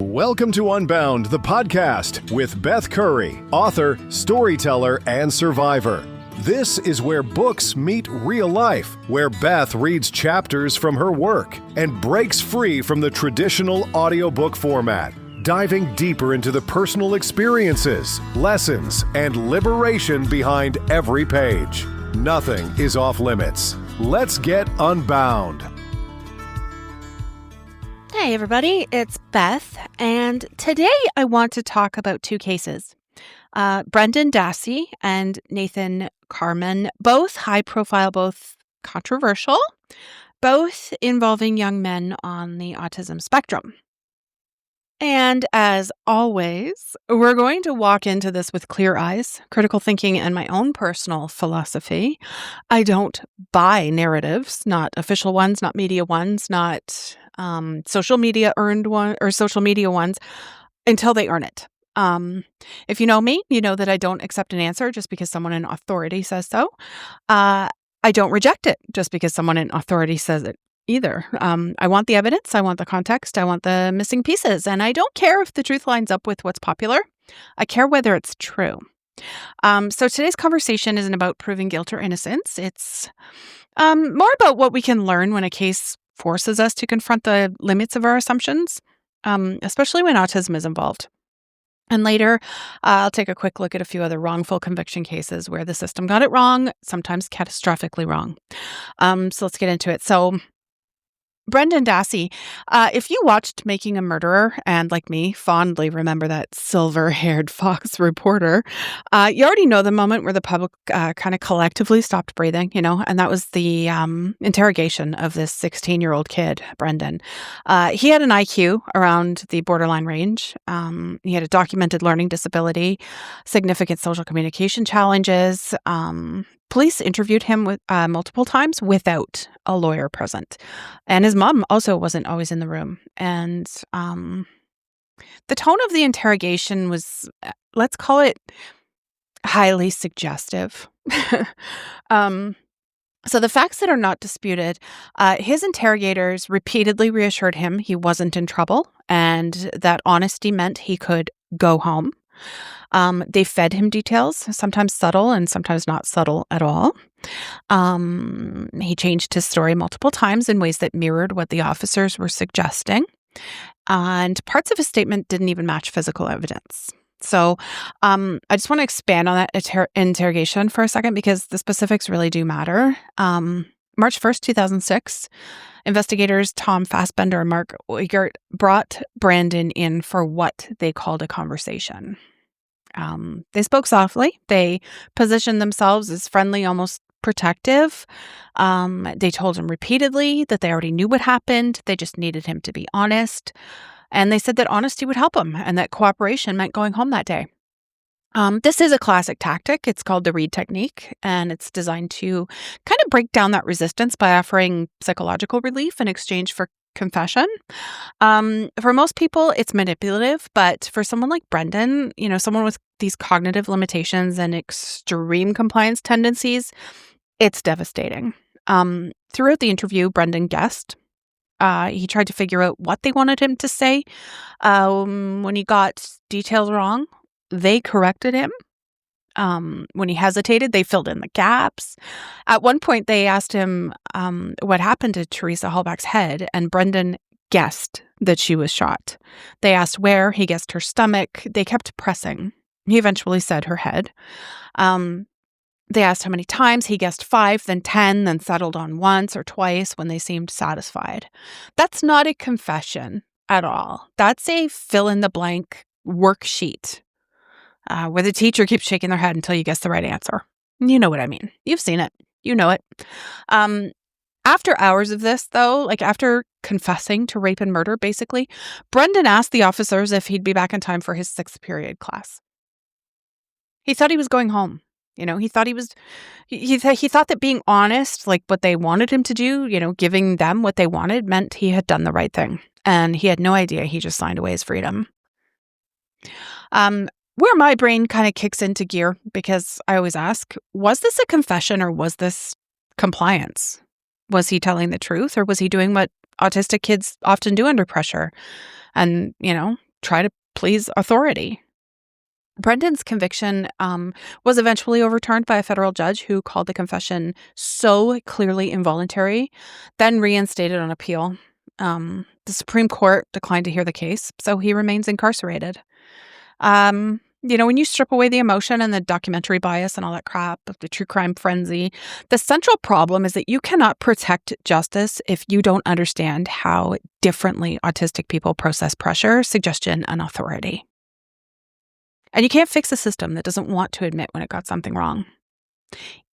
Welcome to Unbound, the podcast with Beth Curry, author, storyteller, and survivor. This is where books meet real life, where Beth reads chapters from her work and breaks free from the traditional audiobook format, diving deeper into the personal experiences, lessons, and liberation behind every page. Nothing is off limits. Let's get unbound. Hey everybody, it's Beth, and today I want to talk about two cases. Brendan Dassey and Nathan Carman, both high profile, both controversial, both involving young men on the autism spectrum. And as always, we're going to walk into this with clear eyes, critical thinking, and my own personal philosophy. I don't buy narratives, not official ones, not media ones, not social media earned one or social media ones, until they earn it. If you know me, you know that I don't accept an answer just because someone in authority says so. I don't reject it just because someone in authority says it either. I want the evidence, I want the context, I want the missing pieces, and I don't care if the truth lines up with what's popular. I care whether it's true. So today's conversation isn't about proving guilt or innocence. It's more about what we can learn when a case forces us to confront the limits of our assumptions, especially when autism is involved. And later, I'll take a quick look at a few other wrongful conviction cases where the system got it wrong, sometimes catastrophically wrong. So let's get into it. So Brendan Dassey, if you watched Making a Murderer and, like me, fondly remember that silver-haired Fox reporter, you already know the moment where the public kind of collectively stopped breathing, and that was the interrogation of this 16-year-old kid, Brendan. He had an IQ around the borderline range. He had a documented learning disability, significant social communication challenges. Police interviewed him multiple times without a lawyer present. And his mom also wasn't always in the room. And the tone of the interrogation was, let's call it, highly suggestive. So the facts that are not disputed, his interrogators repeatedly reassured him he wasn't in trouble and that honesty meant he could go home. They fed him details, sometimes subtle and sometimes not subtle at all. He changed his story multiple times in ways that mirrored what the officers were suggesting. And parts of his statement didn't even match physical evidence. So I just want to expand on that interrogation for a second because the specifics really do matter. March 1st, 2006, investigators Tom Fassbender and Mark Oigert brought Brandon in for what they called a conversation. They spoke softly. They positioned themselves as friendly, almost protective. They told him repeatedly that they already knew what happened. They just needed him to be honest. And they said that honesty would help him and that cooperation meant going home that day. This is a classic tactic. It's called the read technique, and it's designed to kind of break down that resistance by offering psychological relief in exchange for confession. For most people, it's manipulative, but for someone like Brendan, someone with these cognitive limitations and extreme compliance tendencies, it's devastating. Throughout the interview, Brendan guessed. He tried to figure out what they wanted him to say. When he got details wrong, they corrected him. When he hesitated, they filled in the gaps. At one point, they asked him what happened to Teresa Hallback's head, and Brendan guessed that she was shot. They asked where. He guessed her stomach. They kept pressing. He eventually said her head. They asked how many times. He guessed 5, then 10, then settled on once or twice when they seemed satisfied. That's not a confession at all. That's a fill-in-the-blank worksheet. Where the teacher keeps shaking their head until you guess the right answer. You know what I mean. You've seen it. You know it. After hours of this, though, after confessing to rape and murder, basically, Brendan asked the officers if he'd be back in time for his 6th period class. He thought he was going home. He thought he thought that being honest, like what they wanted him to do, giving them what they wanted, meant he had done the right thing. And he had no idea he just signed away his freedom. Where my brain kind of kicks into gear, because I always ask, was this a confession or was this compliance? Was he telling the truth or was he doing what autistic kids often do under pressure? And, try to please authority. Brendan's conviction was eventually overturned by a federal judge who called the confession so clearly involuntary, then reinstated on appeal. The Supreme Court declined to hear the case, so he remains incarcerated. When you strip away the emotion and the documentary bias and all that crap of the true crime frenzy, the central problem is that you cannot protect justice if you don't understand how differently autistic people process pressure, suggestion, and authority. And you can't fix a system that doesn't want to admit when it got something wrong.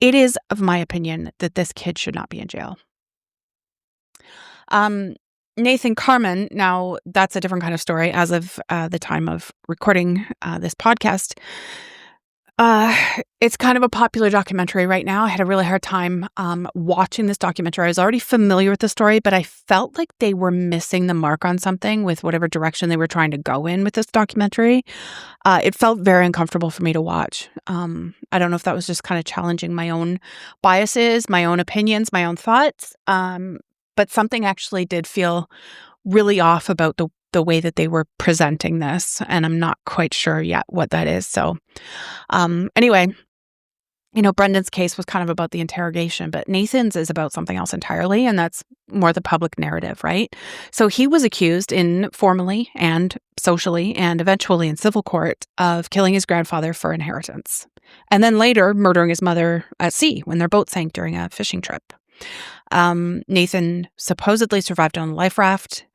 It is, of my opinion, that this kid should not be in jail. Nathan Carman, now that's a different kind of story as of the time of recording this podcast. It's kind of a popular documentary right now. I had a really hard time watching this documentary. I was already familiar with the story, but I felt like they were missing the mark on something with whatever direction they were trying to go in with this documentary. It felt very uncomfortable for me to watch. I don't know if that was just kind of challenging my own biases, my own opinions, my own thoughts. But something actually did feel really off about the way that they were presenting this, and I'm not quite sure yet what that is. So anyway, Brendan's case was kind of about the interrogation, but Nathan's is about something else entirely, and that's more the public narrative, right? So he was accused formally and socially and eventually in civil court of killing his grandfather for inheritance, and then later murdering his mother at sea when their boat sank during a fishing trip. Nathan supposedly survived on a life raft.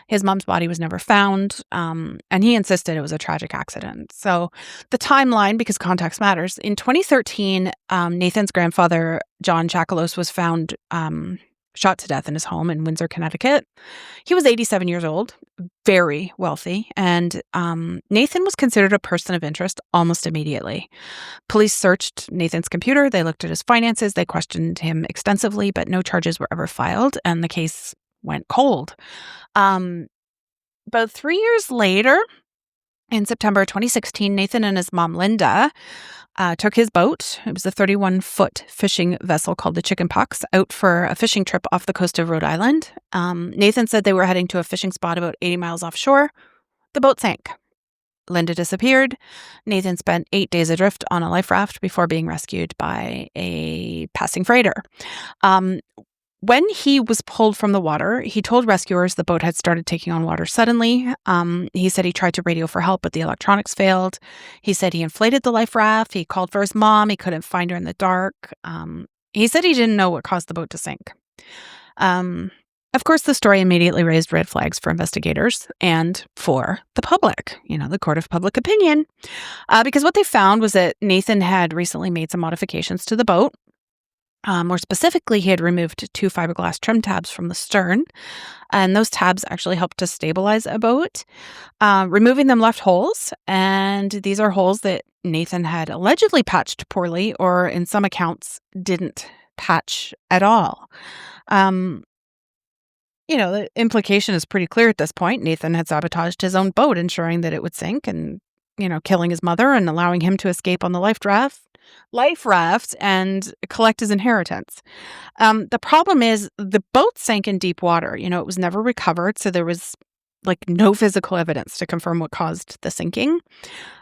His mom's body was never found, and he insisted it was a tragic accident. So the timeline, because context matters, in 2013, Nathan's grandfather, John Chakalos, was found shot to death in his home in Windsor, Connecticut. He was 87 years old, very wealthy, and Nathan was considered a person of interest almost immediately. Police searched Nathan's computer. They looked at his finances. They questioned him extensively, but no charges were ever filed, and the case went cold. About 3 years later, in September 2016, Nathan and his mom, Linda, took his boat. It was a 31-foot fishing vessel called the Chicken Pox, out for a fishing trip off the coast of Rhode Island. Nathan said they were heading to a fishing spot about 80 miles offshore. The boat sank. Linda disappeared. Nathan spent 8 days adrift on a life raft before being rescued by a passing freighter. When he was pulled from the water, he told rescuers the boat had started taking on water suddenly. He said he tried to radio for help, but the electronics failed. He said he inflated the life raft. He called for his mom. He couldn't find her in the dark. He said he didn't know what caused the boat to sink. Of course, the story immediately raised red flags for investigators and for the public, the court of public opinion, because what they found was that Nathan had recently made some modifications to the boat. More specifically, he had removed 2 fiberglass trim tabs from the stern, and those tabs actually helped to stabilize a boat. Removing them left holes, and these are holes that Nathan had allegedly patched poorly, or in some accounts didn't patch at all. The implication is pretty clear at this point. Nathan had sabotaged his own boat, ensuring that it would sink and, killing his mother and allowing him to escape on the life raft and collect his inheritance. The problem is the boat sank in deep water. It was never recovered, so there was no physical evidence to confirm what caused the sinking,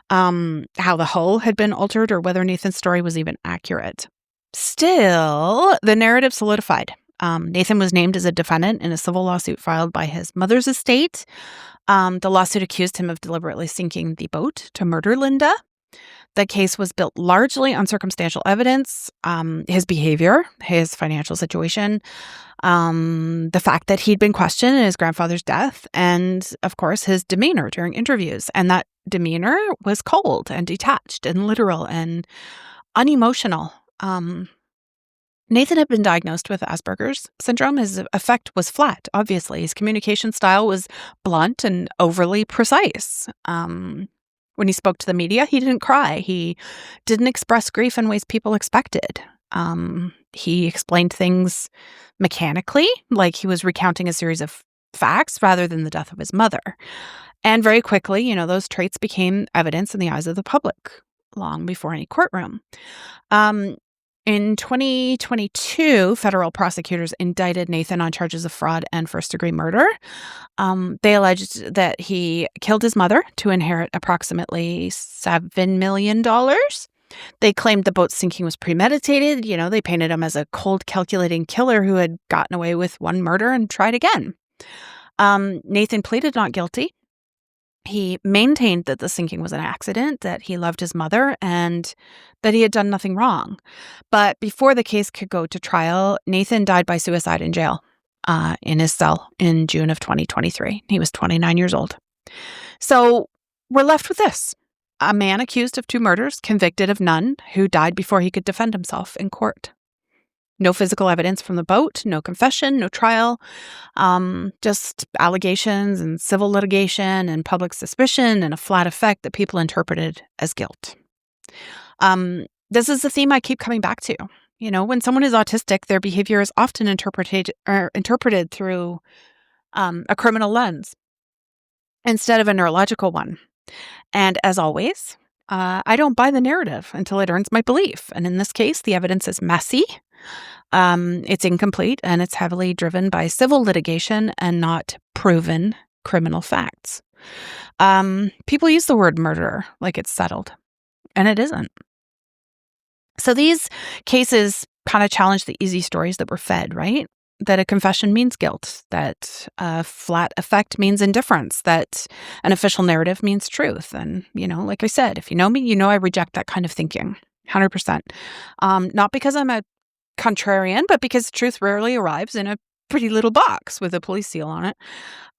how the hull had been altered, or whether Nathan's story was even accurate. Still, the narrative solidified. Nathan was named as a defendant in a civil lawsuit filed by his mother's estate. The lawsuit accused him of deliberately sinking the boat to murder Linda. The case was built largely on circumstantial evidence, his behavior, his financial situation, the fact that he'd been questioned in his grandfather's death, and, of course, his demeanor during interviews. And that demeanor was cold and detached and literal and unemotional. Nathan had been diagnosed with Asperger's syndrome. His affect was flat, obviously. His communication style was blunt and overly precise. When he spoke to the media, he didn't cry. He didn't express grief in ways people expected. He explained things mechanically, like he was recounting a series of facts rather than the death of his mother. And very quickly, those traits became evidence in the eyes of the public long before any courtroom. In 2022, federal prosecutors indicted Nathan on charges of fraud and first-degree murder. They alleged that he killed his mother to inherit approximately $7 million. They claimed the boat sinking was premeditated. They painted him as a cold, calculating killer who had gotten away with one murder and tried again. Nathan pleaded not guilty. He maintained that the sinking was an accident, that he loved his mother, and that he had done nothing wrong. But before the case could go to trial, Nathan died by suicide in jail in his cell in June of 2023. He was 29 years old. So we're left with this. A man accused of 2 murders, convicted of none, who died before he could defend himself in court. No physical evidence from the boat, no confession, no trial, just allegations and civil litigation and public suspicion and a flat effect that people interpreted as guilt. This is a theme I keep coming back to. When someone is autistic, their behavior is often interpreted through a criminal lens instead of a neurological one. And as always, I don't buy the narrative until it earns my belief. And in this case, the evidence is messy. It's incomplete, and it's heavily driven by civil litigation and not proven criminal facts. People use the word murderer like it's settled, and it isn't. So these cases kind of challenge the easy stories that we're fed, right? That a confession means guilt, that a flat effect means indifference, that an official narrative means truth. And, like I said, if you know me, I reject that kind of thinking, 100%. Not because I'm a contrarian, but because truth rarely arrives in a pretty little box with a police seal on it.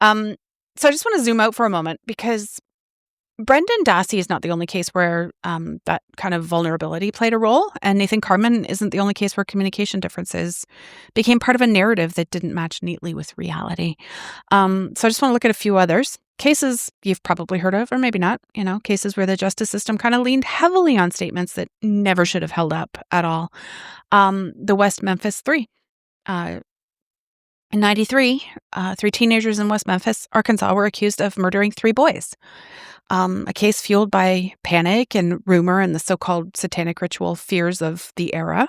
So I just want to zoom out for a moment because Brendan Dassey is not the only case where that kind of vulnerability played a role, and Nathan Carman isn't the only case where communication differences became part of a narrative that didn't match neatly with reality. So I just want to look at a few others. Cases you've probably heard of, or maybe not, cases where the justice system kind of leaned heavily on statements that never should have held up at all. The West Memphis 3. In 93, 3 teenagers in West Memphis, Arkansas, were accused of murdering 3 boys. A case fueled by panic and rumor and the so-called satanic ritual fears of the era.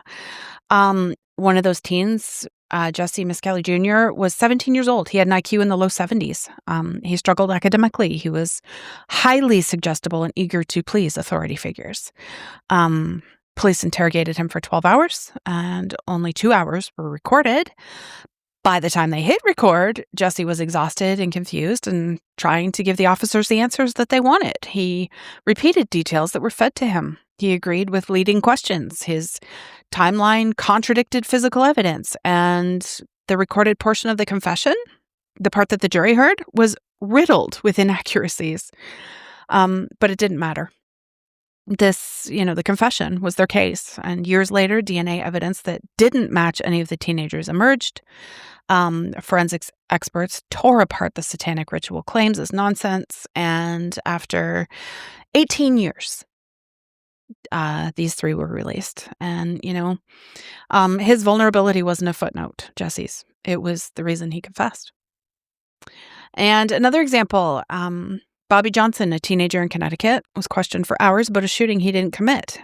One of those teens, Jesse Miskelly Jr., was 17 years old. He had an IQ in the low 70s. He struggled academically. He was highly suggestible and eager to please authority figures. Police interrogated him for 12 hours, and only 2 hours were recorded. By the time they hit record, Jesse was exhausted and confused and trying to give the officers the answers that they wanted. He repeated details that were fed to him. He agreed with leading questions. His timeline contradicted physical evidence, and the recorded portion of the confession, the part that the jury heard, was riddled with inaccuracies. But it didn't matter. This, the confession was their case. And years later, DNA evidence that didn't match any of the teenagers emerged. Forensics experts tore apart the satanic ritual claims as nonsense. And after 18 years, these 3 were released. And, his vulnerability wasn't a footnote, Jesse's. It was the reason he confessed. And another example, Bobby Johnson, a teenager in Connecticut, was questioned for hours about a shooting he didn't commit.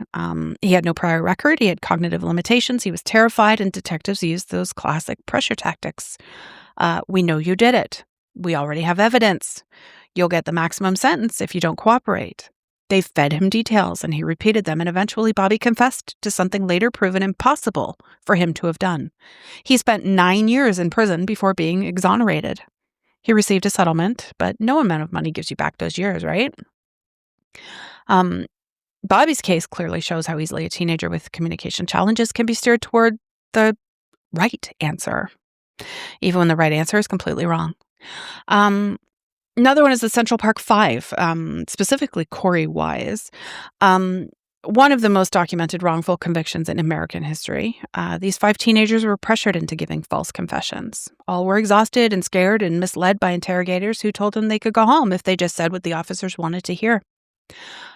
He had no prior record. He had cognitive limitations. He was terrified, and detectives used those classic pressure tactics. We know you did it. We already have evidence. You'll get the maximum sentence if you don't cooperate. They fed him details, and he repeated them, and eventually Bobby confessed to something later proven impossible for him to have done. He spent 9 years in prison before being exonerated. He received a settlement, but no amount of money gives you back those years, right? Bobby's case clearly shows how easily a teenager with communication challenges can be steered toward the right answer, even when the right answer is completely wrong. Another one is the Central Park 5, specifically Corey Wise. One of the most documented wrongful convictions in American history. These 5 teenagers were pressured into giving false confessions. All were exhausted and scared and misled by interrogators who told them they could go home if they just said what the officers wanted to hear.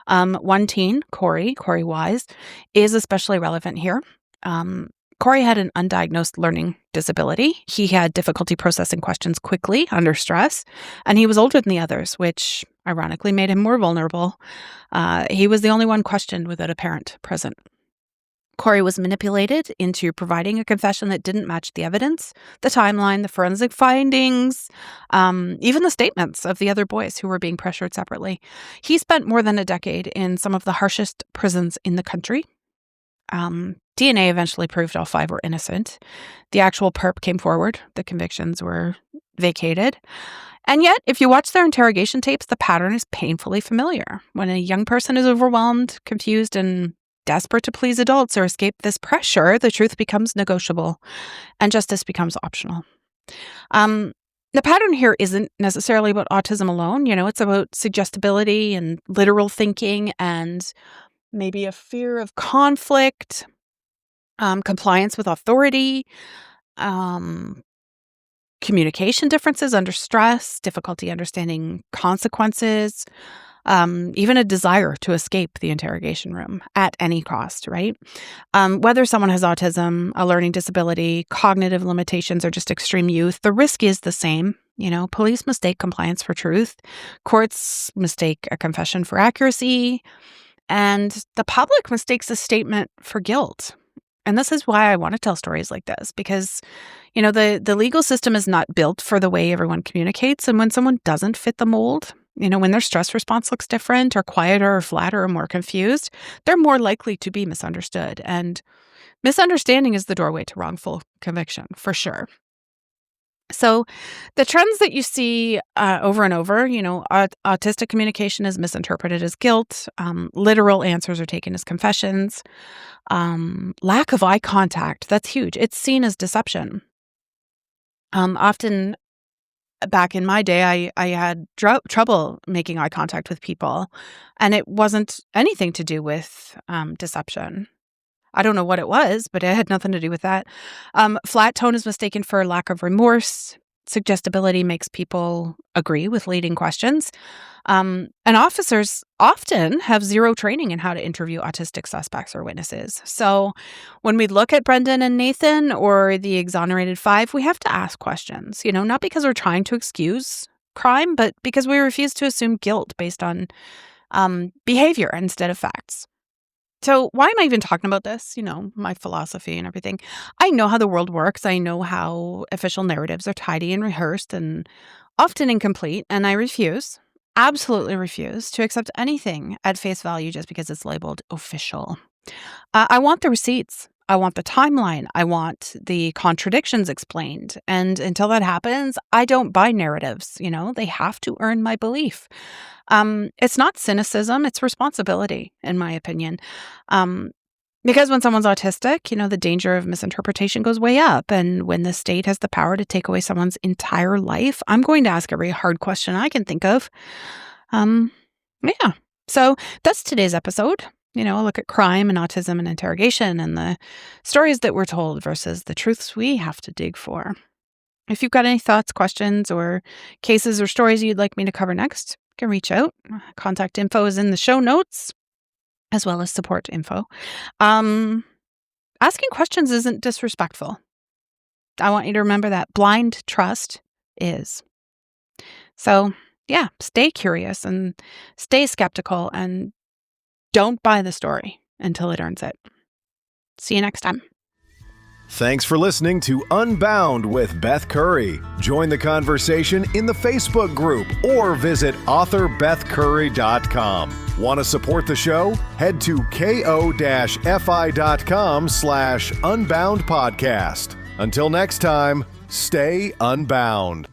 One teen, Corey Wise, is especially relevant here. Corey had an undiagnosed learning disability. He had difficulty processing questions quickly under stress, and he was older than the others, which ironically made him more vulnerable. He was the only one questioned without a parent present. Corey was manipulated into providing a confession that didn't match the evidence, the timeline, the forensic findings, even the statements of the other boys who were being pressured separately. He spent more than a decade in some of the harshest prisons in the country. DNA eventually proved all 5 were innocent. The actual perp came forward. The convictions were vacated. And yet, if you watch their interrogation tapes, the pattern is painfully familiar. When a young person is overwhelmed, confused, and desperate to please adults or escape this pressure, the truth becomes negotiable and justice becomes optional. The pattern here isn't necessarily about autism alone. It's about suggestibility and literal thinking and maybe a fear of conflict, compliance with authority, communication differences under stress, difficulty understanding consequences, even a desire to escape the interrogation room at any cost, right? Whether someone has autism, a learning disability, cognitive limitations, or just extreme youth, the risk is the same. Police mistake compliance for truth. Courts mistake a confession for accuracy. And the public mistakes a statement for guilt. And this is why I want to tell stories like this, because, the legal system is not built for the way everyone communicates. And when someone doesn't fit the mold, when their stress response looks different or quieter or flatter or more confused, they're more likely to be misunderstood. And misunderstanding is the doorway to wrongful conviction, for sure. So the trends that you see over and over, autistic communication is misinterpreted as guilt. Literal answers are taken as confessions. Lack of eye contact, that's huge. It's seen as deception. Often back in my day, I had trouble making eye contact with people, and it wasn't anything to do with deception. I don't know what it was, but it had nothing to do with that. Flat tone is mistaken for lack of remorse. Suggestibility makes people agree with leading questions. And officers often have zero training in how to interview autistic suspects or witnesses. So when we look at Brendan and Nathan or the exonerated 5, we have to ask questions, not because we're trying to excuse crime, but because we refuse to assume guilt based on behavior instead of facts. So why am I even talking about this? My philosophy and everything. I know how the world works. I know how official narratives are tidy and rehearsed and often incomplete. And I absolutely refuse to accept anything at face value just because it's labeled official. I want the receipts. I want the timeline. I want the contradictions explained. And until that happens, I don't buy narratives. They have to earn my belief. It's not cynicism, it's responsibility, in my opinion. Because when someone's autistic, the danger of misinterpretation goes way up. And when the state has the power to take away someone's entire life, I'm going to ask every hard question I can think of. So that's today's episode. A look at crime and autism and interrogation and the stories that we're told versus the truths we have to dig for. If you've got any thoughts, questions, or cases or stories you'd like me to cover next, you can reach out. Contact info is in the show notes, as well as support info. Asking questions isn't disrespectful. I want you to remember that. Blind trust is. So, stay curious and stay skeptical and don't buy the story until it earns it. See you next time. Thanks for listening to Unbound with Beth Curry. Join the conversation in the Facebook group or visit author.bethcurry.com. Want to support the show? Head to ko-fi.com/unbound podcast. Until next time, stay unbound.